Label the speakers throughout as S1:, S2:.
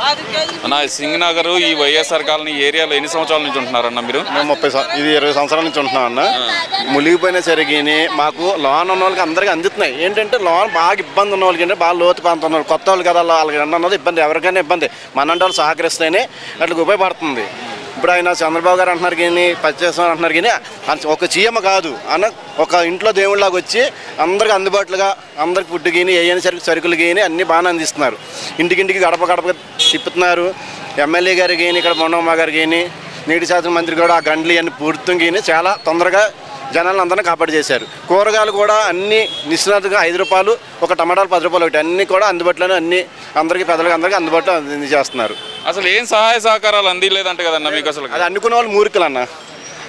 S1: అన్న సింగనగర్ ఈ వైఎస్ఆర్ కాలనీ ఏరియాలో ఎన్ని సంవత్సరాల నుంచి ఉంటున్నారన్న మీరు?
S2: మేము 20 సంవత్సరాల నుంచి ఉంటున్నాం అన్న. మునిగిపోయినా సరిగిని మాకు లోన్ ఉన్న వాళ్ళకి అందరికీ అందుతున్నాయి. ఏంటంటే లోన్ బాగా ఇబ్బంది ఉన్న వాళ్ళకి, అంటే బాగా లోతు ప్రాంతం ఉన్న వాళ్ళు, కొత్త వాళ్ళు కదా, వాళ్ళకి అన్నది ఇబ్బంది, ఎవరికైనా ఇబ్బంది. మన వాళ్ళు సహకరిస్తేనే అట్లా ఉపయోగపడుతుంది. ఇప్పుడు ఆయన చంద్రబాబు గారు అంటున్నారు కానీ, పనిచేస్తామని అంటున్నారు కానీ, ఒక సీఎం కాదు అన్న, ఒక ఇంట్లో దేవుళ్ళలాగా వచ్చి అందరికి అందుబాటులుగా అందరికి ఫుడ్ కానీ, ఏమైనా సరుకులు కానీ అన్నీ బాగానే అందిస్తున్నారు. ఇంటికింటికి గడప గడప తిప్పుతున్నారు. ఎమ్మెల్యే గారు కానీ, ఇక్కడ మొన్నమ్మ గారు కానీ, నీటి శాఖ మంత్రి కూడా ఆ గండ్లు అన్ని పూర్తం కానీ చాలా తొందరగా జనాలను అందరినీ కాపాడు చేశారు. కూరగాయలు కూడా అన్ని నిశ్చితంగా 5 రూపాయలు, ఒక టమాటాలు 10 రూపాయలు ఒకటి, అన్నీ కూడా అందుబాటులోనే అన్ని అందరికీ పెద్దలకు అందరికీ అందుబాటులో చేస్తున్నారు.
S1: అసలు ఏం సహాయ సహకారాలు అందిలేదంట కదన్న మీకు? అసలు
S2: అది అనుకున్న వాళ్ళు మూర్ఖులు అన్న.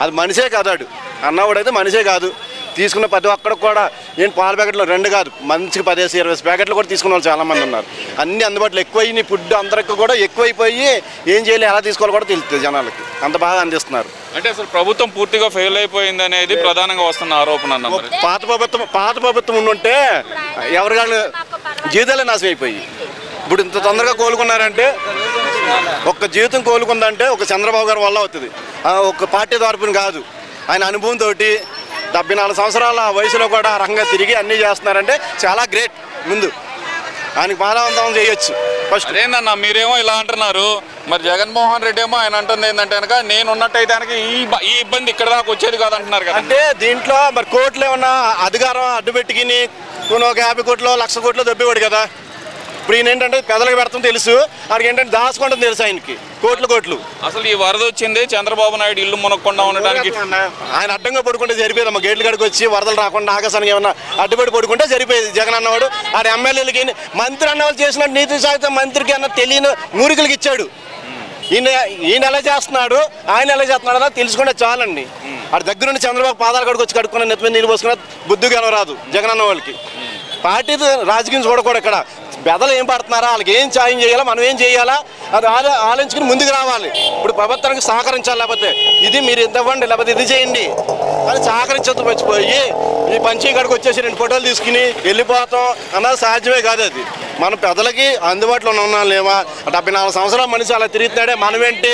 S2: అది మనిషే కాదాడు అన్నవాడైతే మనిషే కాదు. తీసుకున్న ప్రతి ఒక్కడికి కూడా ఏంటి పాల ప్యాకెట్లు 2 కాదు, మంచిగా 10-20 ప్యాకెట్లు కూడా తీసుకున్న వాళ్ళు చాలామంది ఉన్నారు. అన్ని అందుబాటులో ఎక్కువయ్యి ఫుడ్ అందరికి కూడా ఎక్కువైపోయి ఏం చేయాలి, ఎలా తీసుకోవాలి కూడా తెలుస్తుంది జనాలకి. అంత బాగా అందిస్తున్నారు.
S1: అంటే అసలు ప్రభుత్వం పూర్తిగా ఫెయిల్ అయిపోయింది అనేది ప్రధానంగా వస్తున్న ఆరోపణ అన్న.
S2: పాత ప్రభుత్వం ఉండుంటే ఎవరికాళ్ళు జీవితాలే నాశనం అయిపోయి ఇప్పుడు ఇంత తొందరగా కోలుకున్నారంటే, ఒక్క జీవితం కోలుకుందంటే ఒక చంద్రబాబు గారి వల్ల అవుతుంది. ఒక పార్టీ తరపున కాదు, ఆయన అనుభవంతో 74 సంవత్సరాల వయసులో కూడా ఆ రకంగా తిరిగి అన్నీ చేస్తున్నారంటే చాలా గ్రేట్. ముందు ఆయనకి పాదవంతం చేయొచ్చు. ఫస్ట్
S1: అదేందన్న మీరేమో ఇలా అంటున్నారు, మరి జగన్మోహన్ రెడ్డి ఏమో ఆయన అంటుంది ఏంటంటే కనుక నేను ఉన్నట్టయితే కనుక ఈ ఇబ్బంది ఇక్కడ దాకా వచ్చేది కాదంటున్నారు కదా.
S2: అంటే దీంట్లో మరి కోట్లు ఏమన్నా అధికారం అడ్డుపెట్టుకుని ఒక 50 కోట్లు 1,00,000 కోట్లు దొబ్బేవాడు కదా. ఇప్పుడు ఈయన ఏంటంటే పెదలకు పెడతాం తెలుసు, ఆయనకి ఏంటంటే దాచుకుంటాం తెలుసు ఆయనకి కోట్లు.
S1: అసలు ఈ వరద వచ్చింది చంద్రబాబు నాయుడు ఇల్లు మునక్కుండా ఉండడానికి
S2: ఆయన అడ్డంగా పడుకుంటే సరిపోయేదమ్మా. గేట్లు కాడికి వచ్చి వరదలు రాకుండా ఆకాశానికి ఏమన్నా అడ్డుపడి పడుకుంటే సరిపోయేది. జగన్ అన్నవాడు ఆడ ఎమ్మెల్యేలకి మంత్రి అన్నవాళ్ళు చేసినట్టు నీతి శాఖ మంత్రికి అన్న తెలియని మూరికలకి ఇచ్చాడు. ఈయన ఎలా చేస్తున్నాడు, ఆయన ఎలా చేస్తున్నాడు అలా తెలుసుకుంటే చాలండి. ఆడ దగ్గరుండి చంద్రబాబు పాదాల కాడికి వచ్చి కడుక్కున్న నెత్తి మీద నీళ్ళు పోసుకున్న బుద్ధి కనరాదు జగన్ అన్న వాళ్ళకి. పార్టీ రాజకీయం చూడకూడదు. ఇక్కడ పెదలు ఏం పడుతున్నారా, వాళ్ళకి ఏం సాయం చేయాలా, మనం ఏం చేయాలా అది ఆలోచించుకుని ముందుకు రావాలి. ఇప్పుడు ప్రభుత్వానికి సహకరించాలి. లేకపోతే ఇది మీరు ఇంత ఇవ్వండి, లేకపోతే ఇది చేయండి అని సహకరించద్దు. మర్చిపోయి ఈ పంచీకాడికి వచ్చేసి 2 ఫోటోలు తీసుకుని వెళ్ళిపోతాం అన్నది సాధ్యమే కాదు. అది మన పెద్దలకి అందుబాటులో ఉన్నాం లేవా. 74 సంవత్సరాల మనిషి అలా తిరుగుతున్నాడే, మనమేంటి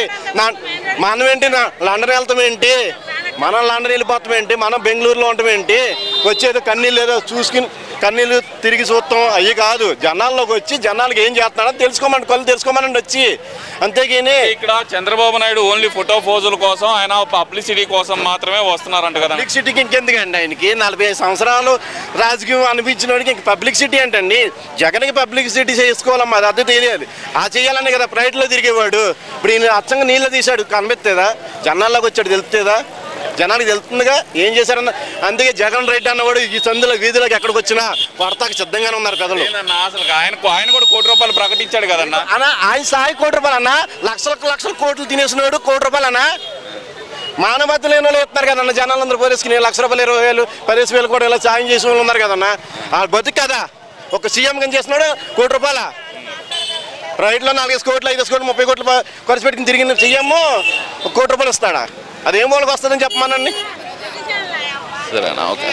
S2: లండన్ వెళ్తాం ఏంటి, మనం లండన్ వెళ్ళిపోతాం ఏంటి, మనం బెంగళూరులో ఉంటాం ఏంటి, వచ్చేదో కన్నీళ్ళు ఏదో చూసుకుని కన్నీళ్ళు తిరిగి చూస్తాం అవి కాదు. జనాల్లోకి వచ్చి జనాలకి ఏం చేస్తున్నాడో తెలుసుకోమని వచ్చి అంతేగాని
S1: ఇక్కడ చంద్రబాబు నాయుడు ఓన్లీ ఫోటో పోజుల కోసం, ఆయన పబ్లిసిటీ కోసం మాత్రమే వస్తున్నారంట కదా.
S2: పబ్లిసిటీకి ఇంకెందుకండి, ఆయనకి 45 సంవత్సరాలు రాజకీయం అనిపించిన వాడికి ఇంక పబ్లిసిటీ ఏంటండి. జగన్కి పబ్లిసిటీ చేసుకోవాలమ్మా, అది అద్దె తెలియాలి. ఆ చేయాలని కదా ప్రైవేట్లో తిరిగేవాడు. ఇప్పుడు ఈయన అచ్చంగా నీళ్ళు తీశాడు, కనిపిస్తుందా? జనాల్లోకి వచ్చాడు తెలుస్తుందా? జనానికి తెలుస్తుందిగా ఏం చేశారన్న. అందుకే జగన్ రెడ్డి అన్నవాడు ఈ సందులో వీధిలోకి ఎక్కడికి వచ్చినా కొడతాకి సిద్ధంగానే ఉన్నారు పెద్దలు.
S1: అసలు ఆయన కూడా కోటి రూపాయలు ప్రకటించాడు కదన్న.
S2: ఆయన సాయి కోటి రూపాయలు అన్న, లక్షల కోట్లు తినేసినాడు. కోటి రూపాయలు అన్న మానవత లేని వాళ్ళు ఇస్తున్నారు కదన్న. జనాలందరూ పోలీసుకుని ₹1,20,000 20,000 10,000 కూడా ఇలా సాయం చేసిన వాళ్ళు ఉన్నారు కదన్న. ఆ బతుకు కదా ఒక సీఎం కానీ చేస్తున్నాడు. కోటి రూపాయల ప్రైవేట్లో 4 కోట్లు 5 కోట్లు 30 కోట్లు ఖర్చు పెట్టుకుని తిరిగిన సీఎం ₹1 కోటి ఇస్తాడా? అదేం వాళ్ళకి వస్తుందని చెప్పమనండి.
S1: సరేనా, ఓకే.